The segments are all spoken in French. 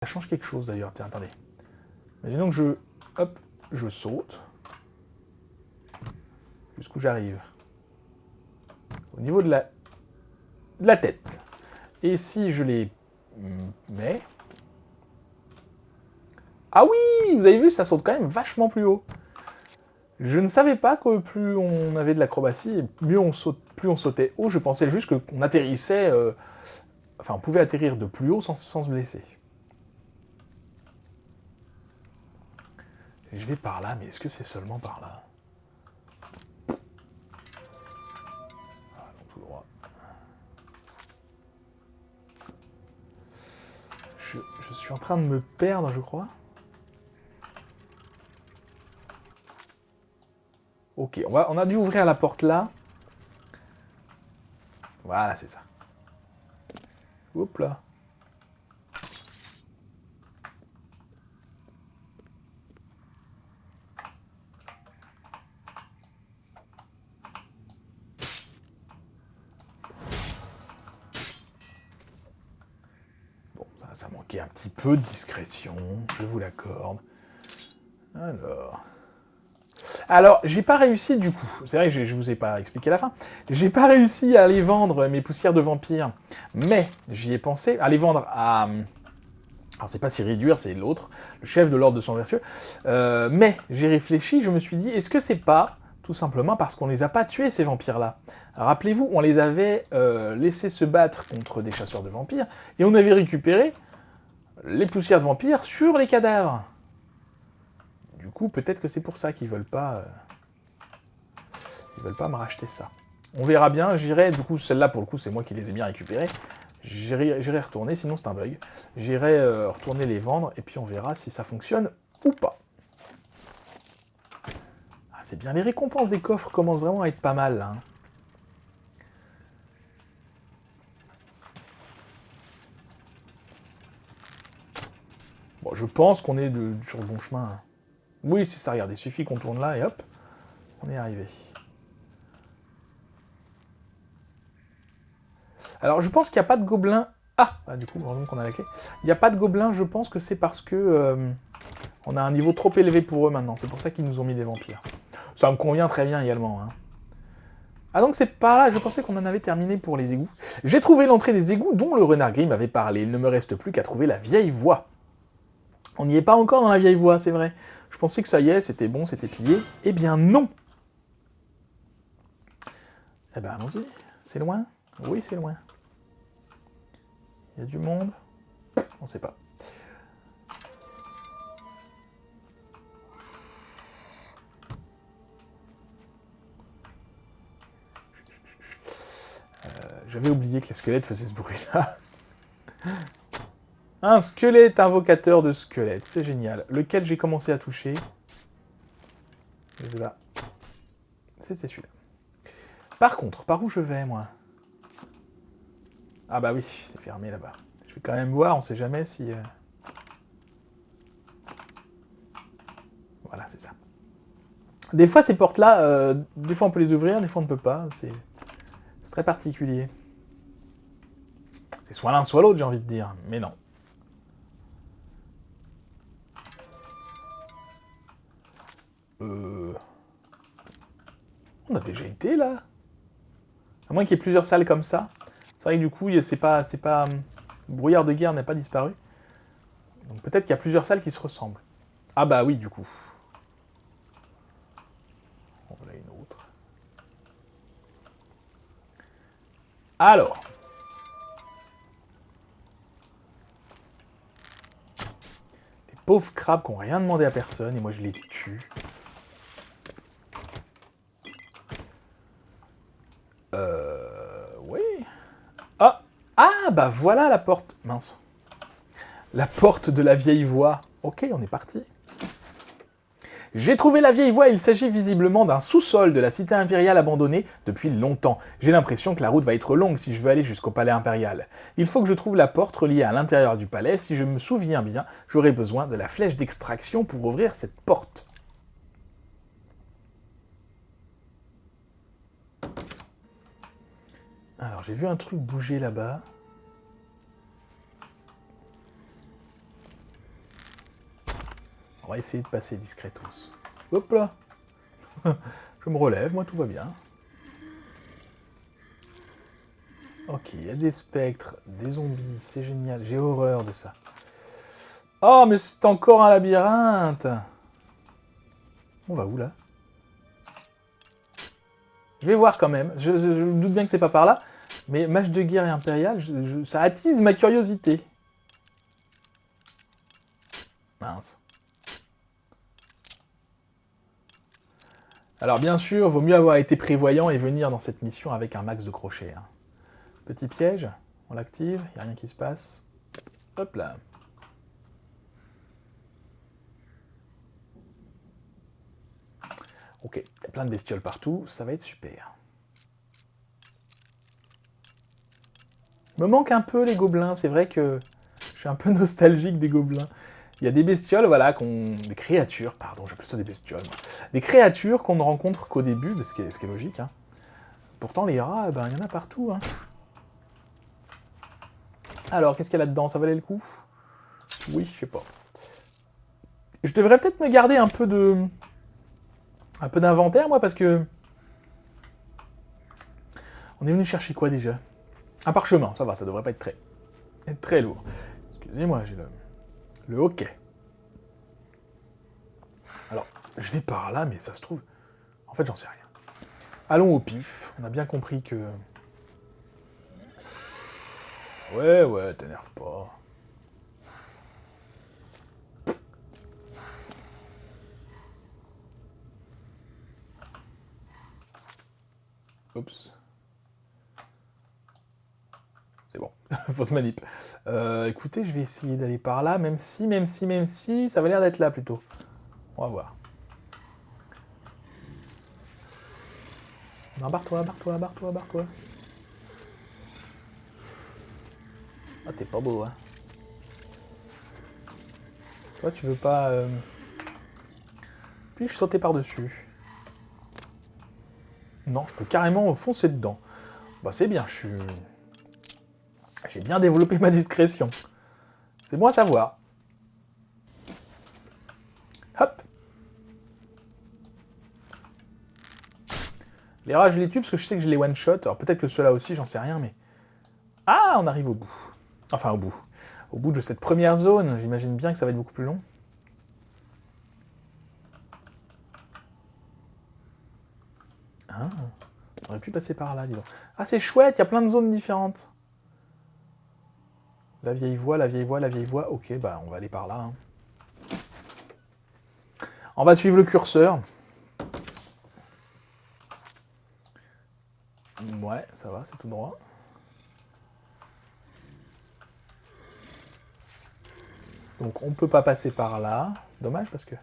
Ça change quelque chose d'ailleurs. Tiens, attendez. Imaginons que je... Hop, je saute. Jusqu'où j'arrive. Au niveau de la tête. Et si je les mets... Ah oui, vous avez vu, ça saute quand même vachement plus haut. Je ne savais pas que plus on avait de l'acrobatie, plus on sautait haut. Je pensais juste qu'on atterrissait... Enfin, on pouvait atterrir de plus haut sans se blesser. Je vais par là, mais est-ce que c'est seulement par là? Ah, non, tout droit. Je suis en train de me perdre, je crois. Ok, on a dû ouvrir la porte là. Voilà, c'est ça. Hop là. Bon, ça manquait un petit peu de discrétion, je vous l'accorde. Alors, j'ai pas réussi du coup, c'est vrai que je vous ai pas expliqué la fin, j'ai pas réussi à aller vendre mes poussières de vampire, mais j'y ai pensé, à les vendre à... Alors c'est pas si réduire, c'est l'autre, le chef de l'ordre de sang vertueux, mais j'ai réfléchi, je me suis dit, est-ce que c'est pas tout simplement parce qu'on les a pas tués ces vampires-là? Rappelez-vous, on les avait laissés se battre contre des chasseurs de vampires, et on avait récupéré les poussières de vampires sur les cadavres. Du coup, peut-être que c'est pour ça qu'ils veulent pas me racheter ça. On verra bien, j'irai, du coup, celle-là, pour le coup, c'est moi qui les ai bien récupérées. J'irai retourner, sinon c'est un bug. J'irai retourner les vendre, et puis on verra si ça fonctionne ou pas. Ah, c'est bien, les récompenses des coffres commencent vraiment à être pas mal, là. Bon, je pense qu'on est sur le bon chemin. Oui, c'est ça, regardez, il suffit qu'on tourne là, et hop, on est arrivé. Alors, je pense qu'il n'y a pas de gobelins... Ah, du coup, heureusement qu'on a la clé. Il n'y a pas de gobelins, je pense que c'est parce que... on a un niveau trop élevé pour eux maintenant, c'est pour ça qu'ils nous ont mis des vampires. Ça me convient très bien également, hein. Ah donc c'est pas là, je pensais qu'on en avait terminé pour les égouts. J'ai trouvé l'entrée des égouts dont le renard gris m'avait parlé. Il ne me reste plus qu'à trouver la vieille voie. On n'y est pas encore dans la vieille voie, c'est vrai. Je pensais que ça y est, c'était bon, c'était pillé. Eh bien non. Eh ben allons-y. C'est loin? Oui, c'est loin. Il y a du monde? On sait pas. J'avais oublié que les squelettes faisaient ce bruit-là. Un squelette invocateur de squelettes, c'est génial. Lequel j'ai commencé à toucher? Là. C'était celui-là. Par contre, par où je vais, moi? Ah bah oui, c'est fermé là-bas. Je vais quand même voir, on sait jamais si... Voilà, c'est ça. Des fois, ces portes-là, des fois on peut les ouvrir, des fois on ne peut pas. C'est très particulier. C'est soit l'un, soit l'autre, j'ai envie de dire. Mais non. On a déjà été, là? À moins qu'il y ait plusieurs salles comme ça. C'est vrai que du coup, c'est pas... Le brouillard de guerre n'a pas disparu. Donc peut-être qu'il y a plusieurs salles qui se ressemblent. Ah bah oui, du coup. On voilà une autre. Alors. Les pauvres crabes qui n'ont rien demandé à personne, et moi je les tue. Oui. Ah. Ah, bah voilà la porte. Mince. La porte de la vieille voie. Ok, on est parti. J'ai trouvé la vieille voie, il s'agit visiblement d'un sous-sol de la cité impériale abandonnée depuis longtemps. J'ai l'impression que la route va être longue si je veux aller jusqu'au palais impérial. Il faut que je trouve la porte reliée à l'intérieur du palais. Si je me souviens bien, j'aurai besoin de la flèche d'extraction pour ouvrir cette porte. Alors, j'ai vu un truc bouger là-bas. va essayer de passer discretos. Hop là. Je me relève, moi tout va bien. Ok, il y a des spectres, des zombies, c'est génial. J'ai horreur de ça. Oh, mais c'est encore un labyrinthe. On va où, là? Je vais voir quand même. Je me doute bien que c'est pas par là. Mais match de guerre et impérial, ça attise ma curiosité. Mince. Alors bien sûr, vaut mieux avoir été prévoyant et venir dans cette mission avec un max de crochets. Hein. Petit piège, on l'active, il n'y a rien qui se passe. Hop là. Ok, il y a plein de bestioles partout, ça va être super. Me manque un peu les gobelins, c'est vrai que je suis un peu nostalgique des gobelins. Il y a des bestioles, voilà, des créatures, pardon, j'appelle ça des bestioles. Moi. Des créatures qu'on ne rencontre qu'au début, ce qui est logique. Hein. Pourtant, les rats, ben, il y en a partout. Hein. Alors, qu'est-ce qu'il y a là-dedans? Ça valait le coup? Oui, je sais pas. Je devrais peut-être me garder un peu d'inventaire, moi, parce que... On est venu chercher quoi, déjà? Un parchemin, ça va, ça devrait pas être très lourd. Excusez-moi, j'ai le hockey. Alors, je vais par là, mais ça se trouve... En fait, j'en sais rien. Allons au pif. On a bien compris que... Ouais, t'énerve pas. Oups. C'est bon. Fausse manip. Écoutez, je vais essayer d'aller par là, même si, ça va l'air d'être là, plutôt. On va voir. Non, barre-toi. Ah, t'es pas beau, hein. Toi, tu veux pas... Puis-je sauter par-dessus? Non, je peux carrément foncer dedans. Bah, c'est bien, j'ai bien développé ma discrétion. C'est bon à savoir. Hop. Les rats, je les tue parce que je sais que je les one-shot. Alors peut-être que ceux-là aussi, j'en sais rien, mais... Ah, on arrive au bout. Enfin, au bout. Au bout de cette première zone, j'imagine bien que ça va être beaucoup plus long. Ah, on aurait pu passer par là, dis donc. Ah, c'est chouette, il y a plein de zones différentes. La vieille voie. Ok, bah, on va aller par là. Hein. On va suivre le curseur. Ouais, ça va, c'est tout droit. Donc on peut pas passer par là. C'est dommage parce que...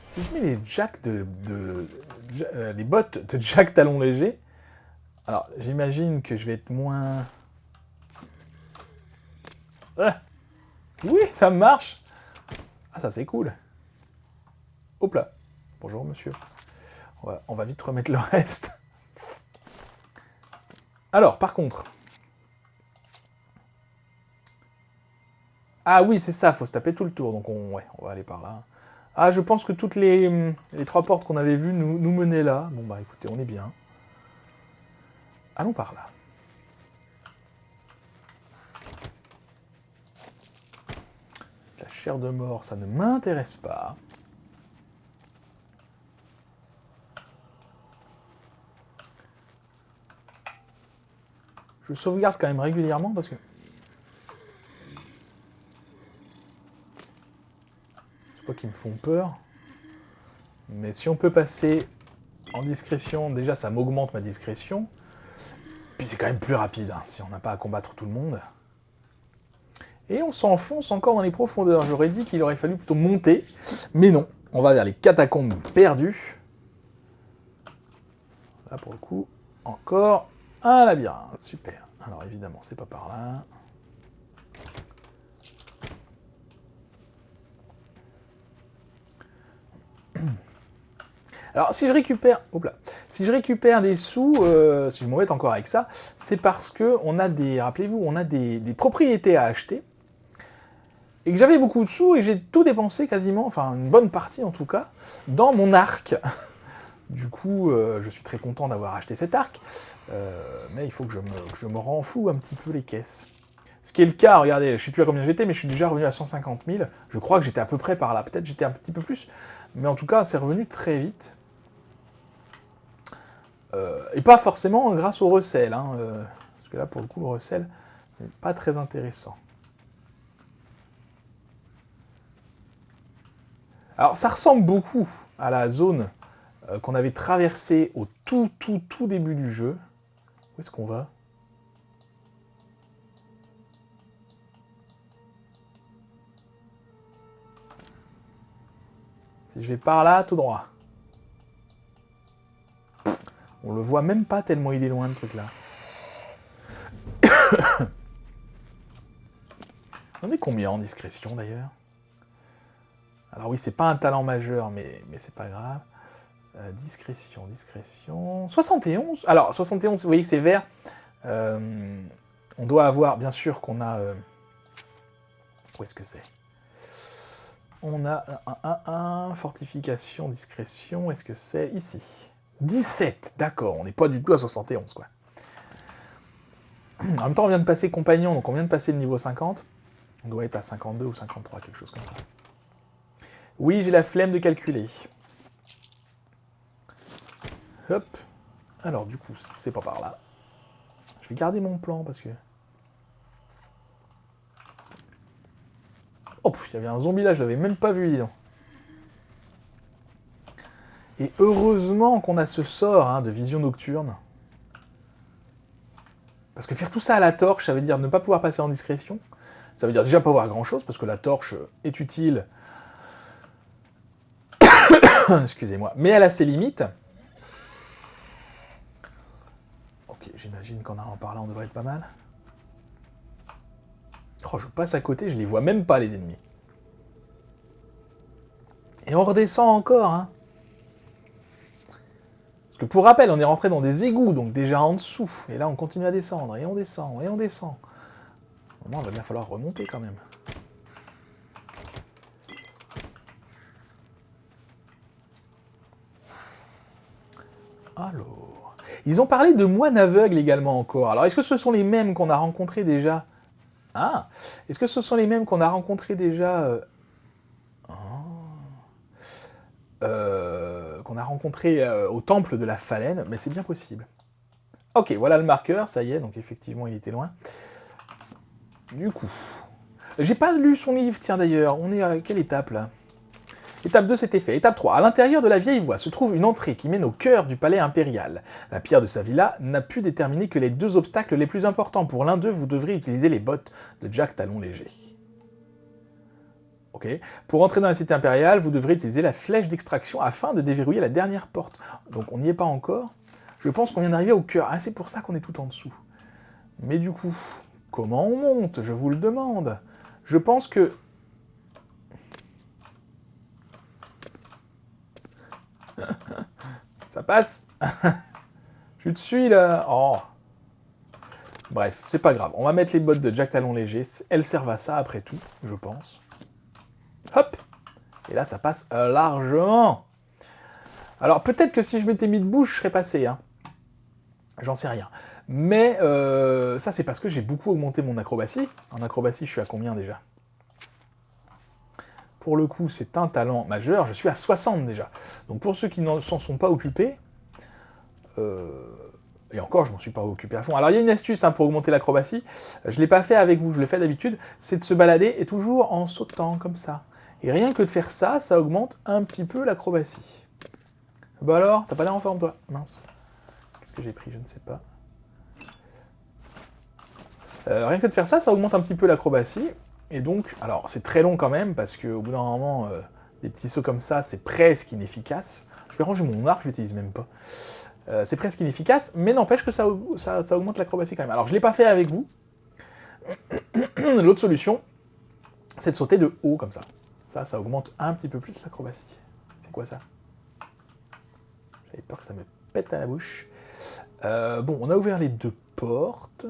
Si je mets les jacks les bottes de Jack Talon Léger, alors j'imagine que je vais être moins... Ah, oui, ça marche. Ah, ça c'est cool. Hop là. Bonjour monsieur. On va vite remettre le reste. Alors, par contre... Ah oui, c'est ça, faut se taper tout le tour. Donc on va aller par là. Ah, je pense que toutes les 3 portes qu'on avait vues nous menaient là. Bon bah écoutez, on est bien. Allons par là. La chair de mort, ça ne m'intéresse pas. Je sauvegarde quand même régulièrement parce que... C'est pas qu'ils me font peur. Mais si on peut passer en discrétion, déjà ça m'augmente ma discrétion. Puis c'est quand même plus rapide, hein, si on n'a pas à combattre tout le monde. Et on s'enfonce encore dans les profondeurs. J'aurais dit qu'il aurait fallu plutôt monter. Mais non, on va vers les catacombes perdues. Là pour le coup, encore un labyrinthe. Super. Alors évidemment, c'est pas par là. Alors, si je récupère... Hop là. Si je récupère des sous, si je m'embête encore avec ça, c'est parce que on a des... Rappelez-vous, on a des propriétés à acheter. Et que j'avais beaucoup de sous et j'ai tout dépensé quasiment, enfin une bonne partie en tout cas, dans mon arc. Du coup, je suis très content d'avoir acheté cet arc, mais il faut que je me renfloue un petit peu les caisses. Ce qui est le cas, regardez, je ne sais plus à combien j'étais, mais je suis déjà revenu à 150 000. Je crois que j'étais à peu près par là, peut-être j'étais un petit peu plus, mais en tout cas, c'est revenu très vite. Et pas forcément grâce au recel, hein, parce que là, pour le coup, le recel n'est pas très intéressant. Alors, ça ressemble beaucoup à la zone qu'on avait traversée au tout début du jeu. Où est-ce qu'on va? Si je vais par là, tout droit. On le voit même pas tellement il est loin, le truc là. On est combien en discrétion d'ailleurs? Alors oui, c'est pas un talent majeur, mais c'est pas grave. Discrétion. 71. Alors, 71, vous voyez que c'est vert. On doit avoir, bien sûr, qu'on a... Où est-ce que c'est? On a un fortification, discrétion. Est-ce que c'est ici? 17, d'accord. On n'est pas du tout à 71, quoi. En même temps, on vient de passer compagnon, donc on vient de passer le niveau 50. On doit être à 52 ou 53, quelque chose comme ça. Oui, j'ai la flemme de calculer. Hop. Alors, du coup, c'est pas par là. Je vais garder mon plan, parce que... Oh, il y avait un zombie là, je l'avais même pas vu, dis donc. Et heureusement qu'on a ce sort hein, de vision nocturne. Parce que faire tout ça à la torche, ça veut dire ne pas pouvoir passer en discrétion. Ça veut dire déjà pas voir grand-chose, parce que la torche est utile. Excusez-moi. Mais elle a ses limites. Ok, j'imagine qu'en allant par là, on devrait être pas mal. Oh, je passe à côté, je les vois même pas, les ennemis. Et on redescend encore, hein. Parce que pour rappel, on est rentré dans des égouts, donc déjà en dessous. Et là, on continue à descendre, et on descend, et on descend. Au moment, il va bien falloir remonter quand même. Alors... Ils ont parlé de moines aveugles également encore. Alors, est-ce que ce sont les mêmes qu'on a rencontrés déjà? Ah! Est-ce que ce sont les mêmes qu'on a rencontrés déjà qu'on a rencontrés au temple de la Phalène? Mais c'est bien possible. Ok, voilà le marqueur, ça y est, donc effectivement, il était loin. Du coup... J'ai pas lu son livre, tiens d'ailleurs. On est à quelle étape, là? Étape 2, c'était fait. Étape 3. À l'intérieur de la vieille voie se trouve une entrée qui mène au cœur du palais impérial. La pierre de sa villa n'a pu déterminer que les deux obstacles les plus importants. Pour l'un d'eux, vous devrez utiliser les bottes de Jack Talon Léger. Ok. Pour entrer dans la cité impériale, vous devrez utiliser la flèche d'extraction afin de déverrouiller la dernière porte. Donc on n'y est pas encore. Je pense qu'on vient d'arriver au cœur. Ah, c'est pour ça qu'on est tout en dessous. Mais du coup, comment on monte? Je vous le demande. Je pense que... Ça passe. Je te suis là. Oh. Bref, c'est pas grave. On va mettre les bottes de Jack Talon Léger. Elles servent à ça après tout, je pense. Hop. Et là, ça passe largement. Alors, peut-être que si je m'étais mis debout, je serais passé. Hein. J'en sais rien. Mais ça, c'est parce que j'ai beaucoup augmenté mon acrobatie. En acrobatie, je suis à combien déjà? Pour le coup, c'est un talent majeur. Je suis à 60 déjà. Donc pour ceux qui ne s'en sont pas occupés, et encore, je ne m'en suis pas occupé à fond. Alors il y a une astuce hein, pour augmenter l'acrobatie. Je ne l'ai pas fait avec vous, je le fais d'habitude. C'est de se balader et toujours en sautant comme ça. Et rien que de faire ça, ça augmente un petit peu l'acrobatie. Bah alors, t'as pas l'air en forme toi? Mince. Qu'est-ce que j'ai pris? Je ne sais pas. Rien que de faire ça, ça augmente un petit peu l'acrobatie. Et donc, alors c'est très long quand même, parce qu'au bout d'un moment, des petits sauts comme ça, c'est presque inefficace. Je vais ranger mon arc, je l'utilise même pas. C'est presque inefficace, mais n'empêche que ça augmente l'acrobatie quand même. Alors je ne l'ai pas fait avec vous. L'autre solution, c'est de sauter de haut comme ça. Ça augmente un petit peu plus l'acrobatie. C'est quoi ça? J'ai peur que ça me pète à la bouche. Bon, on a ouvert les 2 portes.